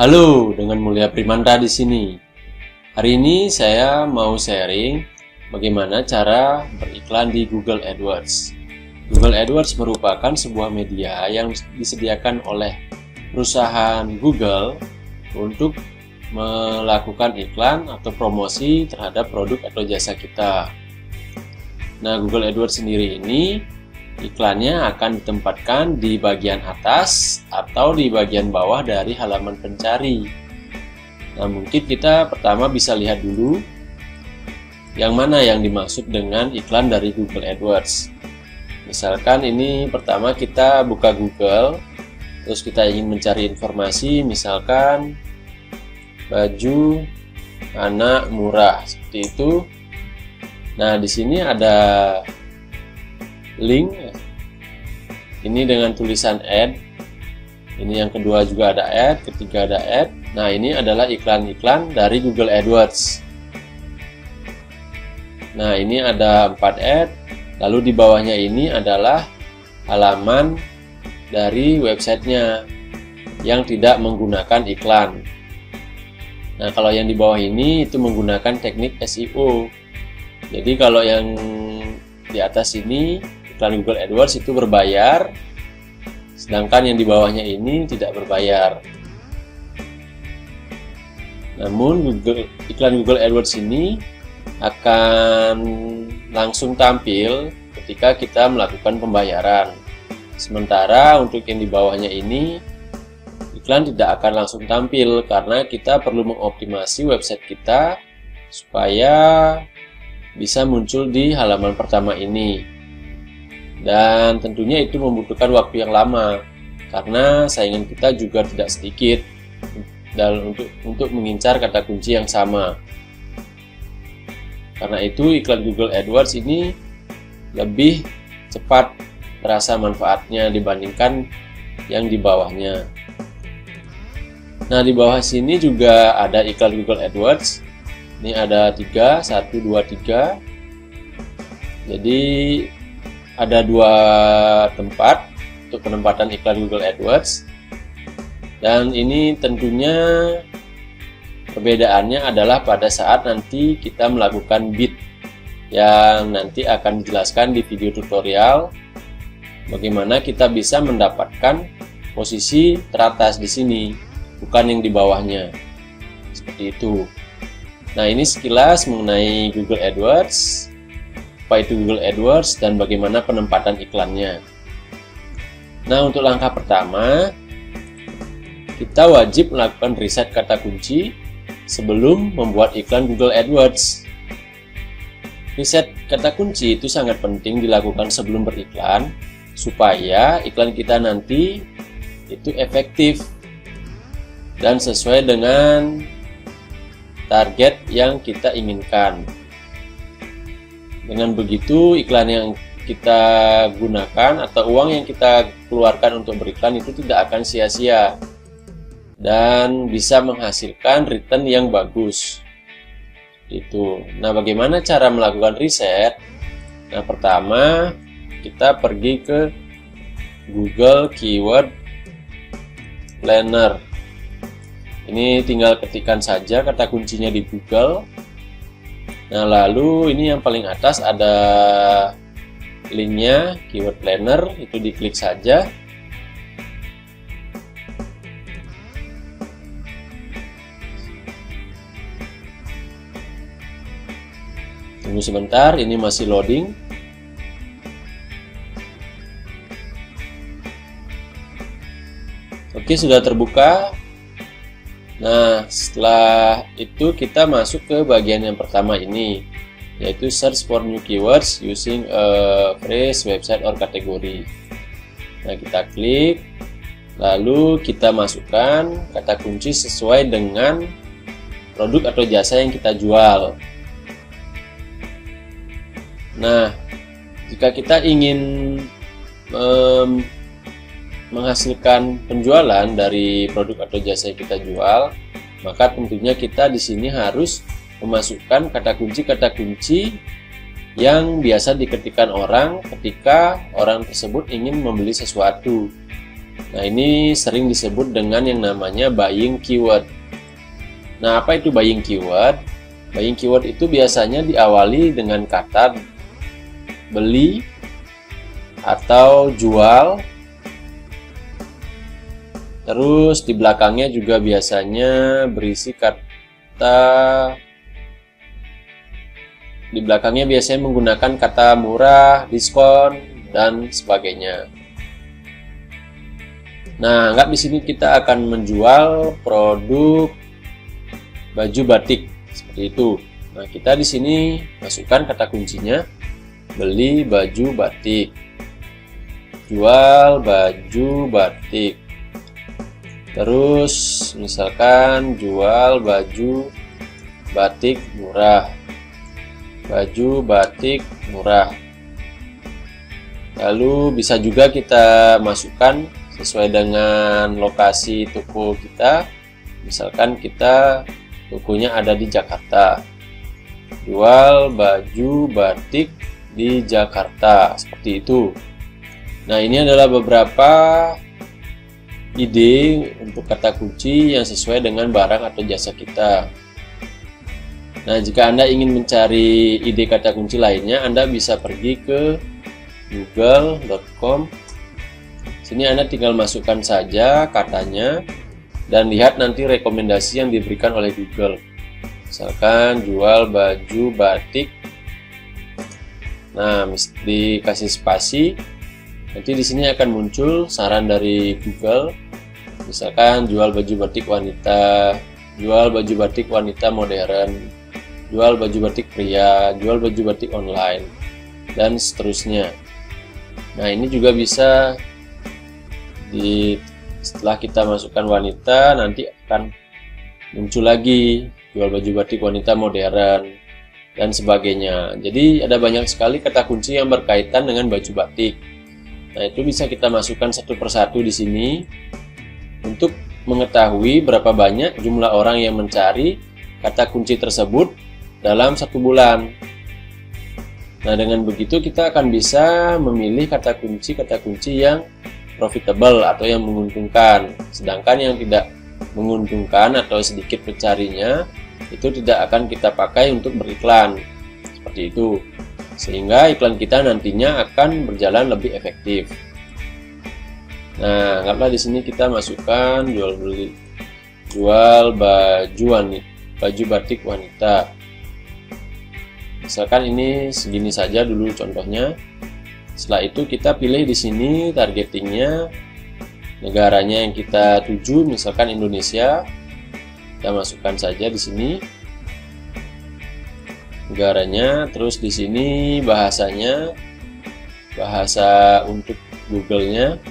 Halo, dengan Mulia Primanta di sini. Hari ini saya mau sharing bagaimana cara beriklan di Google AdWords. Google AdWords merupakan sebuah media yang disediakan oleh perusahaan Google untuk melakukan iklan atau promosi terhadap produk atau jasa kita. Nah, Google AdWords sendiri ini iklannya akan ditempatkan di bagian atas atau di bagian bawah dari halaman pencari. Nah, mungkin kita pertama bisa lihat dulu yang mana yang dimaksud dengan iklan dari Google AdWords. Misalkan ini pertama kita buka Google, terus kita ingin mencari informasi, misalkan baju anak murah, seperti itu. Nah, di sini ada link ini dengan tulisan ad. Ini yang kedua juga ada ad, ketiga ada ad. Nah, ini adalah iklan-iklan dari Google AdWords. Nah, ini ada 4 ad. Lalu di bawahnya ini adalah halaman dari websitenya yang tidak menggunakan iklan. Nah, kalau yang di bawah ini itu menggunakan teknik SEO. Jadi kalau yang di atas ini iklan Google AdWords itu berbayar, sedangkan yang di bawahnya ini tidak berbayar. Namun iklan Google AdWords ini akan langsung tampil ketika kita melakukan pembayaran. Sementara untuk yang di bawahnya ini iklan tidak akan langsung tampil karena kita perlu mengoptimasi website kita supaya bisa muncul di halaman pertama ini. Dan tentunya itu membutuhkan waktu yang lama karena saingan kita juga tidak sedikit dan untuk mengincar kata kunci yang sama. Karena itu iklan Google AdWords ini lebih cepat terasa manfaatnya dibandingkan yang di bawahnya. Nah, di bawah sini juga ada iklan Google AdWords. Ini ada 3, 1, 2, 3. Jadi ada 2 tempat untuk penempatan iklan Google AdWords. Dan ini tentunya perbedaannya adalah pada saat nanti kita melakukan bid, yang nanti akan dijelaskan di video tutorial bagaimana kita bisa mendapatkan posisi teratas di sini, bukan yang di bawahnya. Seperti itu. Nah, ini sekilas mengenai Google AdWords, apa itu Google AdWords dan bagaimana penempatan iklannya. Nah, untuk langkah pertama, kita wajib melakukan riset kata kunci sebelum membuat iklan Google AdWords. Riset kata kunci itu sangat penting dilakukan sebelum beriklan, supaya iklan kita nanti itu efektif dan sesuai dengan target yang kita inginkan. Dengan begitu, iklan yang kita gunakan atau uang yang kita keluarkan untuk beriklan itu tidak akan sia-sia dan bisa menghasilkan return yang bagus. Itu. Nah, bagaimana cara melakukan riset? Nah, pertama kita pergi ke Google Keyword Planner. Ini tinggal ketikkan saja kata kuncinya di Google. Nah, lalu ini yang paling atas ada linknya Keyword Planner, itu diklik saja. Tunggu sebentar, ini masih loading. Oke, sudah terbuka. Nah, setelah itu kita masuk ke bagian yang pertama ini, yaitu search for new keywords using a phrase, website, or category. Nah, kita klik, lalu kita masukkan kata kunci sesuai dengan produk atau jasa yang kita jual. Nah, jika kita ingin menghasilkan penjualan dari produk atau jasa yang kita jual, maka tentunya kita di sini harus memasukkan kata kunci yang biasa diketikkan orang ketika orang tersebut ingin membeli sesuatu. Nah, ini sering disebut dengan yang namanya buying keyword. Nah, apa itu buying keyword? Buying keyword itu biasanya diawali dengan kata beli atau jual. Terus di belakangnya juga biasanya berisi menggunakan kata murah, diskon, dan sebagainya. Nah, anggap di sini kita akan menjual produk baju batik seperti itu. Nah, kita di sini masukkan kata kuncinya beli baju batik, jual baju batik. Terus misalkan jual baju batik murah, baju batik murah. Lalu bisa juga kita masukkan sesuai dengan lokasi toko kita. Misalkan kita tokonya ada di Jakarta, jual baju batik di Jakarta, seperti itu. Nah, ini adalah beberapa ide untuk kata kunci yang sesuai dengan barang atau jasa kita. Nah, jika Anda ingin mencari ide kata kunci lainnya, Anda bisa pergi ke google.com. Sini Anda tinggal masukkan saja katanya dan lihat nanti rekomendasi yang diberikan oleh Google. Misalkan jual baju batik. Nah, dikasih spasi. Nanti di sini akan muncul saran dari Google. Misalkan jual baju batik wanita, jual baju batik wanita modern, jual baju batik pria, jual baju batik online, dan seterusnya. Nah, ini juga bisa setelah kita masukkan wanita, nanti akan muncul lagi jual baju batik wanita modern dan sebagainya. Jadi ada banyak sekali kata kunci yang berkaitan dengan baju batik. Nah, itu bisa kita masukkan satu persatu di sini untuk mengetahui berapa banyak jumlah orang yang mencari kata kunci tersebut dalam 1 bulan. Nah, dengan begitu kita akan bisa memilih kata kunci yang profitable atau yang menguntungkan. Sedangkan yang tidak menguntungkan atau sedikit pencarinya itu tidak akan kita pakai untuk beriklan. Seperti itu. Sehingga iklan kita nantinya akan berjalan lebih efektif. Nah, anggaplah di sini kita masukkan jual baju batik wanita. Misalkan ini segini saja dulu contohnya. Setelah itu kita pilih di sini targetingnya, negaranya yang kita tuju, misalkan Indonesia. Kita masukkan saja di sini negaranya, terus di sini bahasanya, bahasa untuk Google-nya.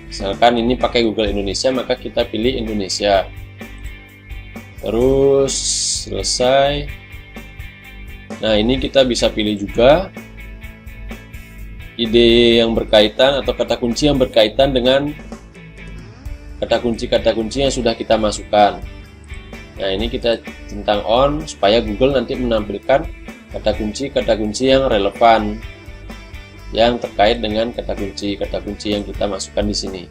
Misalkan ini pakai Google Indonesia, maka kita pilih Indonesia. Terus selesai. Nah, ini kita bisa pilih juga ide yang berkaitan atau kata kunci yang berkaitan dengan kata kunci yang sudah kita masukkan. Nah, ini kita centang on supaya Google nanti menampilkan kata kunci yang relevan yang terkait dengan kata kunci yang kita masukkan di sini.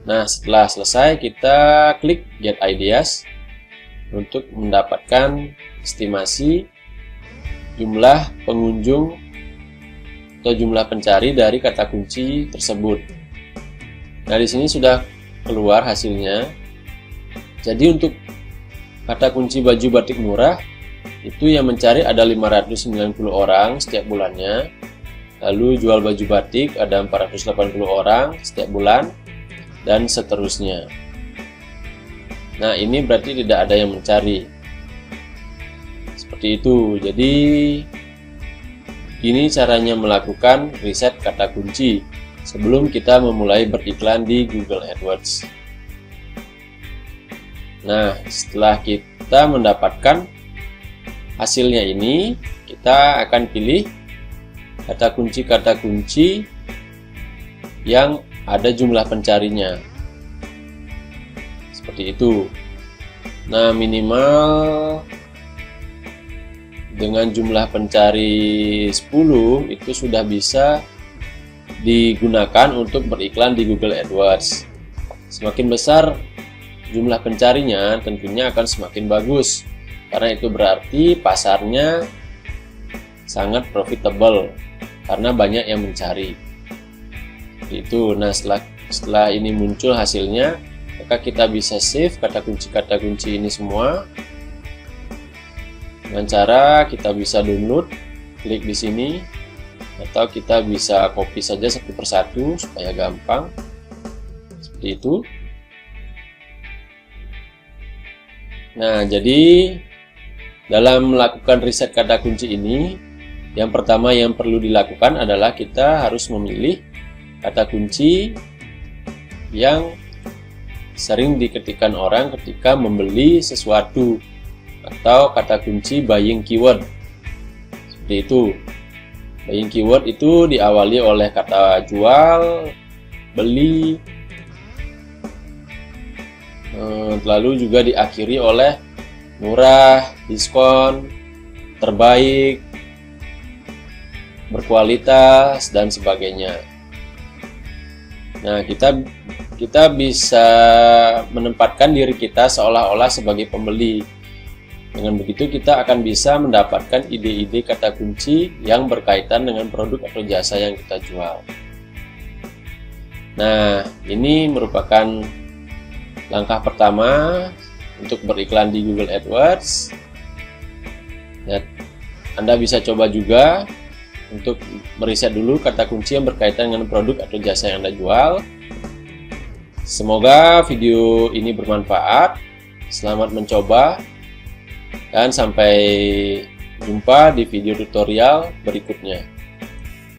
Nah, setelah selesai kita klik Get Ideas untuk mendapatkan estimasi jumlah pengunjung atau jumlah pencari dari kata kunci tersebut. Nah, di sini sudah keluar hasilnya. Jadi untuk kata kunci baju batik murah itu yang mencari ada 590 orang setiap bulannya. Lalu jual baju batik ada 480 orang setiap bulan, dan seterusnya. Nah, ini berarti tidak ada yang mencari. Seperti itu. Jadi ini caranya melakukan riset kata kunci sebelum kita memulai beriklan di Google AdWords. Nah, setelah kita mendapatkan hasilnya ini, kita akan pilih kata kunci yang ada jumlah pencarinya. Seperti itu. Nah, minimal dengan jumlah pencari 10 itu sudah bisa digunakan untuk beriklan di Google AdWords. Semakin besar jumlah pencarinya, tentunya akan semakin bagus, karena itu berarti pasarnya sangat profitable karena banyak yang mencari. Itu. Nah, setelah ini muncul hasilnya, maka kita bisa save kata kunci ini semua dengan cara kita bisa download, klik di sini, atau kita bisa copy saja satu persatu supaya gampang, seperti itu. Nah, jadi dalam melakukan riset kata kunci ini, yang pertama yang perlu dilakukan adalah kita harus memilih kata kunci yang sering diketikkan orang ketika membeli sesuatu, atau kata kunci buying keyword. Seperti itu. Buying keyword itu diawali oleh kata jual, beli, lalu juga diakhiri oleh murah, diskon, terbaik, berkualitas, dan sebagainya. Nah, kita bisa menempatkan diri kita seolah-olah sebagai pembeli. Dengan begitu kita akan bisa mendapatkan ide-ide kata kunci yang berkaitan dengan produk atau jasa yang kita jual. Nah, ini merupakan langkah pertama untuk beriklan di Google AdWords. Ya, Anda bisa coba juga untuk meriset dulu kata kunci yang berkaitan dengan produk atau jasa yang Anda jual. Semoga video ini bermanfaat. Selamat mencoba. Dan sampai jumpa di video tutorial berikutnya.